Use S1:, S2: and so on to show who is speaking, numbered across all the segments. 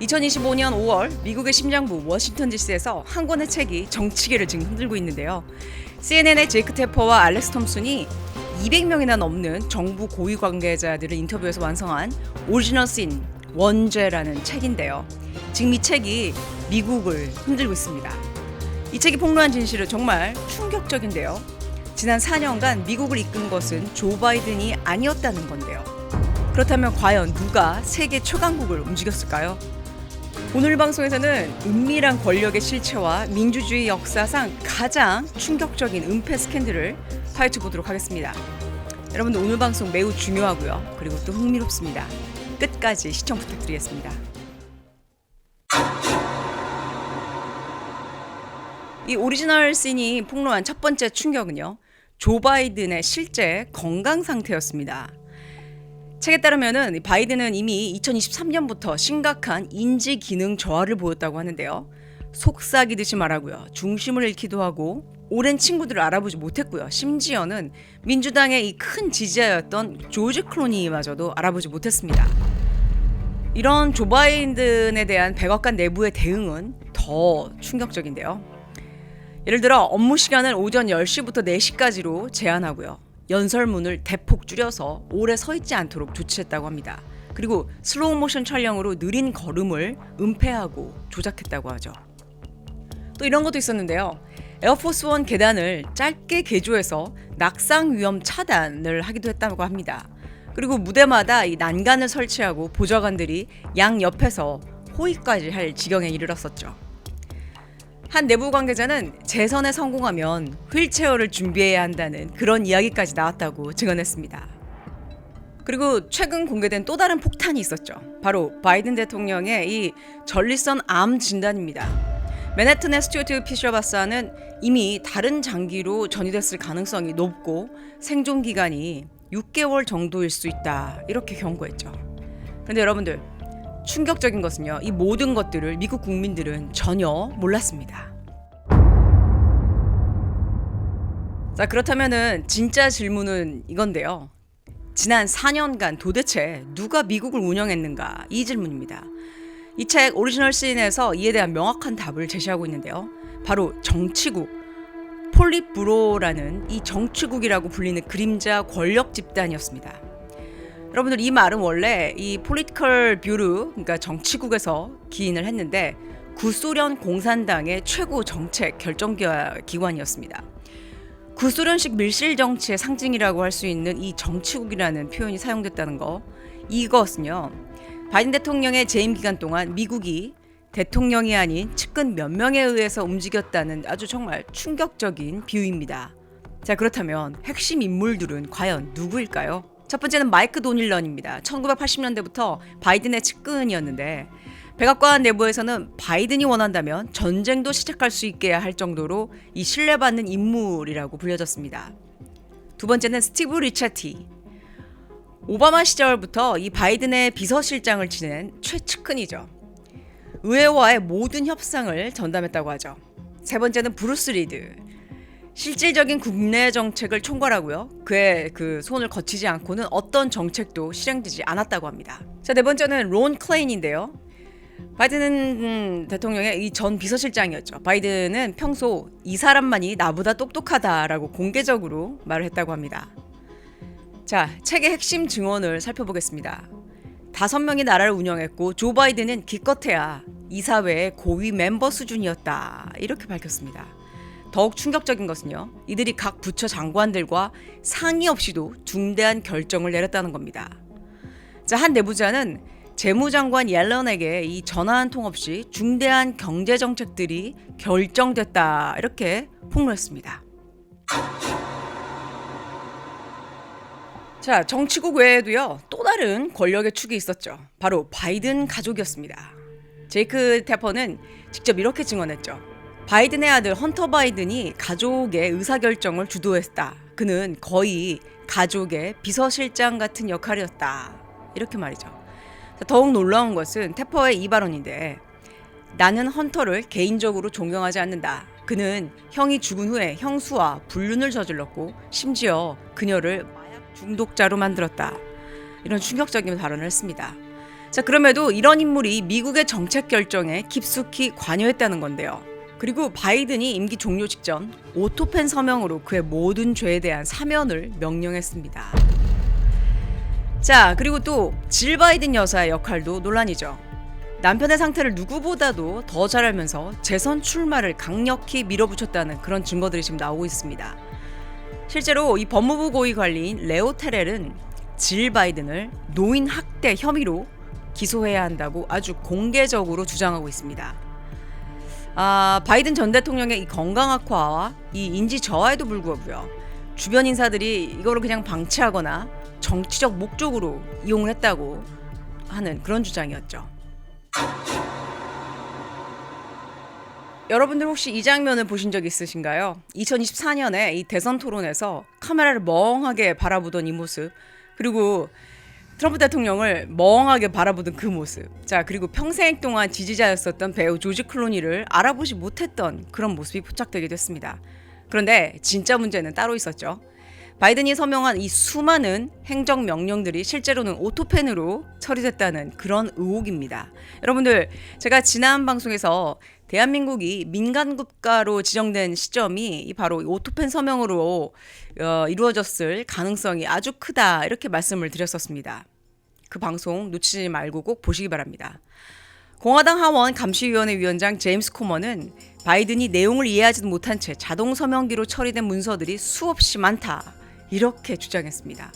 S1: 2025년 5월 미국의 심장부 워싱턴 DC에서 한 권의 책이 정치계를 지금 흔들고 있는데요. CNN의 제이크 테퍼와 알렉스 톰슨이 200명이나 넘는 정부 고위 관계자들을 인터뷰해서 완성한 오리지널 신 원죄라는 책인데요. 지금 이 책이 미국을 흔들고 있습니다. 이 책이 폭로한 진실은 정말 충격적인데요. 지난 4년간 미국을 이끈 것은 조 바이든이 아니었다는 건데요. 그렇다면 과연 누가 세계 최강국을 움직였을까요? 오늘 방송에서는 은밀한 권력의 실체와 민주주의 역사상 가장 충격적인 은폐 스캔들을 파헤쳐 보도록 하겠습니다. 여러분들 오늘 방송 매우 중요하고요. 그리고 또 흥미롭습니다. 끝까지 시청 부탁드리겠습니다. 이 오리지널 씬이 폭로한 첫 번째 충격은요. 조 바이든의 실제 건강 상태였습니다. 책에 따르면 바이든은 이미 2023년부터 심각한 인지 기능 저하를 보였다고 하는데요. 속삭이듯이 말하고요. 중심을 잃기도 하고 오랜 친구들을 알아보지 못했고요. 심지어는 민주당의 이 큰 지지자였던 조지 클루니마저도 알아보지 못했습니다. 이런 조 바이든에 대한 백악관 내부의 대응은 더 충격적인데요. 예를 들어 업무 시간을 오전 10시부터 4시까지로 제한하고요. 연설문을 대폭 줄여서 오래 서 있지 않도록 조치했다고 합니다. 그리고 슬로우 모션 촬영으로 느린 걸음을 은폐하고 조작했다고 하죠. 또 이런 것도 있었는데요. 에어포스 원 계단을 짧게 개조해서 낙상 위험 차단을 하기도 했다고 합니다. 그리고 무대마다 이 난간을 설치하고 보좌관들이 양 옆에서 호위까지 할 지경에 이르렀었죠. 한 내부 관계자는 재선에 성공하면 휠체어를 준비해야 한다는 그런 이야기까지 나왔다고 증언했습니다. 그리고 최근 공개된 또 다른 폭탄이 있었죠. 바로 바이든 대통령의 이 전립선 암 진단입니다. 맨해튼의 스튜어트 피셔 박사는 이미 다른 장기로 전이됐을 가능성이 높고 생존 기간이 6개월 정도일 수 있다. 이렇게 경고했죠. 그런데 여러분들 충격적인 것은요. 이 모든 것들을 미국 국민들은 전혀 몰랐습니다. 자, 그렇다면은 진짜 질문은 이건데요. 지난 4년간 도대체 누가 미국을 운영했는가? 이 질문입니다. 이 책 오리지널 씬에서 이에 대한 명확한 답을 제시하고 있는데요. 바로 정치국, 폴리트부로라는 이 정치국이라고 불리는 그림자 권력 집단이었습니다. 여러분들 이 말은 원래 이 political bureau, 그러니까 정치국에서 기인을 했는데 구소련 공산당의 최고 정책 결정기관이었습니다. 구소련식 밀실 정치의 상징이라고 할 수 있는 이 정치국이라는 표현이 사용됐다는 거, 이것은요 바이든 대통령의 재임 기간 동안 미국이 대통령이 아닌 측근 몇 명에 의해서 움직였다는 아주 정말 충격적인 비유입니다. 자, 그렇다면 핵심 인물들은 과연 누구일까요? 첫 번째는 마이크 도닐런입니다. 1980년대부터 바이든의 측근이었는데 백악관 내부에서는 바이든이 원한다면 전쟁도 시작할 수 있게 할 정도로 이 신뢰받는 인물이라고 불려졌습니다. 두 번째는 스티브 리차티. 오바마 시절부터 이 바이든의 비서실장을 지낸 최측근이죠. 의회와의 모든 협상을 전담했다고 하죠. 세 번째는 브루스 리드. 실질적인 국내 정책을 총괄하고요. 그의 그 손을 거치지 않고는 어떤 정책도 실행되지 않았다고 합니다. 자, 네 번째는 론 클레인인데요. 바이든 대통령의 이 전 비서실장이었죠. 바이든은 평소 이 사람만이 나보다 똑똑하다라고 공개적으로 말을 했다고 합니다. 자, 책의 핵심 증언을 살펴보겠습니다. 5명이 나라를 운영했고 조 바이든은 기껏해야 이사회의 고위 멤버 수준이었다. 이렇게 밝혔습니다. 더욱 충격적인 것은요. 이들이 각 부처 장관들과 상의 없이도 중대한 결정을 내렸다는 겁니다. 자, 한 내부자는 재무장관 옐런에게 이 전화 한 통 없이 중대한 경제 정책들이 결정됐다. 이렇게 폭로했습니다. 자, 정치국 외에도요. 또 다른 권력의 축이 있었죠. 바로 바이든 가족이었습니다. 제이크 테퍼는 직접 이렇게 증언했죠. 바이든의 아들 헌터 바이든이 가족의 의사결정을 주도했다. 그는 거의 가족의 비서실장 같은 역할이었다. 이렇게 말이죠. 더욱 놀라운 것은 테퍼의 이 발언인데 나는 헌터를 개인적으로 존경하지 않는다. 그는 형이 죽은 후에 형수와 불륜을 저질렀고 심지어 그녀를 마약 중독자로 만들었다. 이런 충격적인 발언을 했습니다. 자, 그럼에도 이런 인물이 미국의 정책 결정에 깊숙이 관여했다는 건데요. 그리고 바이든이 임기 종료 직전 오토펜 서명으로 그의 모든 죄에 대한 사면을 명령했습니다. 자, 그리고 또 질 바이든 여사의 역할도 논란이죠. 남편의 상태를 누구보다도 더 잘 알면서 재선 출마를 강력히 밀어붙였다는 그런 증거들이 지금 나오고 있습니다. 실제로 이 법무부 고위 관리인 레오 테렐은 질 바이든을 노인 학대 혐의로 기소해야 한다고 아주 공개적으로 주장하고 있습니다. 바이든 전 대통령의 이 건강 악화와 이 인지 저하에도 불구하고요, 주변 인사들이 이거를 그냥 방치하거나 정치적 목적으로 이용을 했다고 하는 그런 주장이었죠. 여러분들 혹시 이 장면을 보신 적 있으신가요? 2024년에 이 대선 토론에서 카메라를 멍하게 바라보던 이 모습, 그리고 트럼프 대통령을 멍하게 바라보던 그 모습, 자, 그리고 평생 동안 지지자였었던 배우 조지 클루니를 알아보지 못했던 그런 모습이 포착되게 됐습니다. 그런데 진짜 문제는 따로 있었죠. 바이든이 서명한 이 수많은 행정명령들이 실제로는 오토펜으로 처리됐다는 그런 의혹입니다. 여러분들, 제가 지난 방송에서 대한민국이 민간국가로 지정된 시점이 바로 오토펜 서명으로 이루어졌을 가능성이 아주 크다, 이렇게 말씀을 드렸었습니다. 그 방송 놓치지 말고 꼭 보시기 바랍니다. 공화당 하원 감시위원회 위원장 제임스 코먼은 바이든이 내용을 이해하지도 못한 채 자동 서명기로 처리된 문서들이 수없이 많다, 이렇게 주장했습니다.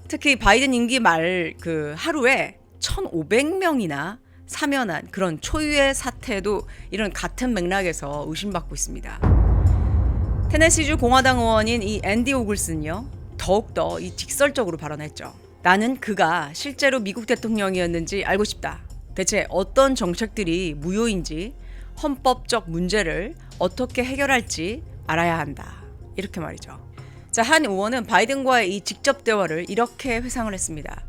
S1: 특히 바이든 임기 말 그 하루에 1,500명이나 사면한 그런 초유의 사태도 이런 같은 맥락에서 의심받고 있습니다. 테네시주 공화당 의원인 이 앤디 오글슨요, 더욱더 이 직설적으로 발언했죠. 나는 그가 실제로 미국 대통령이었는지 알고 싶다. 대체 어떤 정책들이 무효인지, 헌법적 문제를 어떻게 해결할지 알아야 한다, 이렇게 말이죠. 자, 한 의원은 바이든과의 이 직접 대화를 이렇게 회상을 했습니다.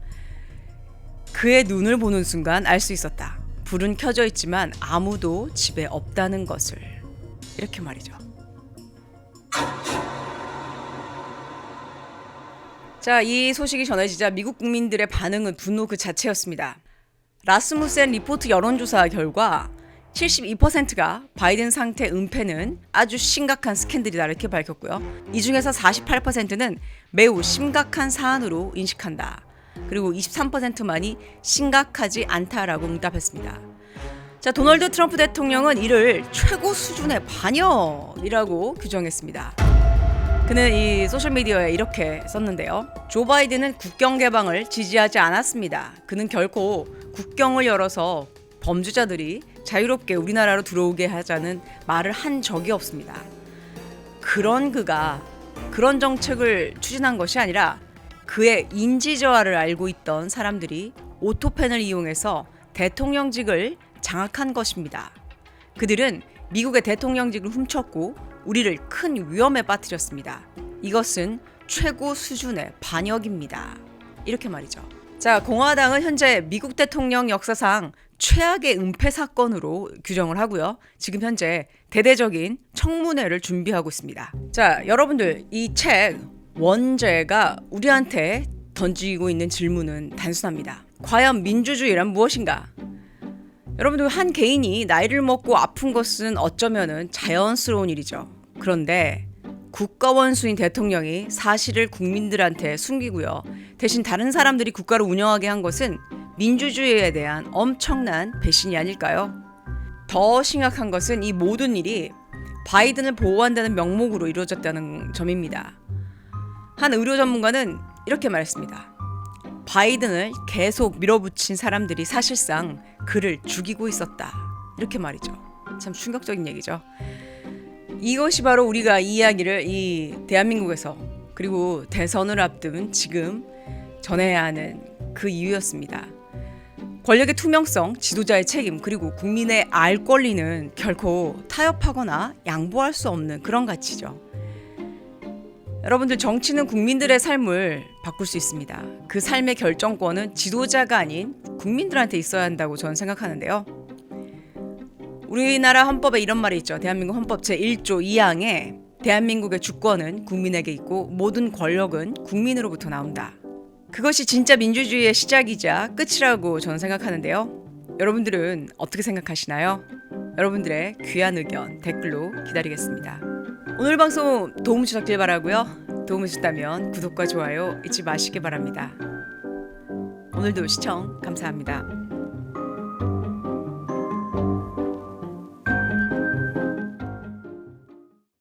S1: 그의 눈을 보는 순간 알 수 있었다. 불은 켜져 있지만 아무도 집에 없다는 것을. 이렇게 말이죠. 자, 이 소식이 전해지자 미국 국민들의 반응은 분노 그 자체였습니다. 라스무센 리포트 여론조사 결과 72%가 바이든 상태 은폐는 아주 심각한 스캔들이다, 이렇게 밝혔고요. 이 중에서 48%는 매우 심각한 사안으로 인식한다. 그리고 23%만이 심각하지 않다라고 응답했습니다. 자, 도널드 트럼프 대통령은 이를 최고 수준의 반역이라고 규정했습니다. 그는 이 소셜미디어에 이렇게 썼는데요. 조 바이든은 국경 개방을 지지하지 않았습니다. 그는 결코 국경을 열어서 범죄자들이 자유롭게 우리나라로 들어오게 하자는 말을 한 적이 없습니다. 그런 그가 그런 정책을 추진한 것이 아니라 그의 인지저하를 알고 있던 사람들이 오토펜을 이용해서 대통령직을 장악한 것입니다. 그들은 미국의 대통령직을 훔쳤고 우리를 큰 위험에 빠뜨렸습니다. 이것은 최고 수준의 반역입니다. 이렇게 말이죠. 자, 공화당은 현재 미국 대통령 역사상 최악의 은폐 사건으로 규정을 하고요. 지금 현재 대대적인 청문회를 준비하고 있습니다. 자, 여러분들, 이 책 원제가 우리한테 던지고 있는 질문은 단순합니다. 과연 민주주의란 무엇인가? 여러분들, 한 개인이 나이를 먹고 아픈 것은 어쩌면은 자연스러운 일이죠. 그런데 국가원수인 대통령이 사실을 국민들한테 숨기고요, 대신 다른 사람들이 국가를 운영하게 한 것은 민주주의에 대한 엄청난 배신이 아닐까요? 더 심각한 것은 이 모든 일이 바이든을 보호한다는 명목으로 이루어졌다는 점입니다. 한 의료 전문가는 이렇게 말했습니다. 바이든을 계속 밀어붙인 사람들이 사실상 그를 죽이고 있었다. 이렇게 말이죠. 참 충격적인 얘기죠. 이것이 바로 우리가 이 이야기를 이 대한민국에서, 그리고 대선을 앞둔 지금 전해야 하는 그 이유였습니다. 권력의 투명성, 지도자의 책임, 그리고 국민의 알 권리는 결코 타협하거나 양보할 수 없는 그런 가치죠. 여러분들, 정치는 국민들의 삶을 바꿀 수 있습니다. 그 삶의 결정권은 지도자가 아닌 국민들한테 있어야 한다고 저는 생각하는데요. 우리나라 헌법에 이런 말이 있죠. 대한민국 헌법 제1조 2항에 대한민국의 주권은 국민에게 있고 모든 권력은 국민으로부터 나온다. 그것이 진짜 민주주의의 시작이자 끝이라고 저는 생각하는데요. 여러분들은 어떻게 생각하시나요? 여러분들의 귀한 의견 댓글로 기다리겠습니다. 오늘 방송 도움 주셨길 바라고요. 도움이 주셨다면 구독과 좋아요 잊지 마시기 바랍니다. 오늘도 시청 감사합니다.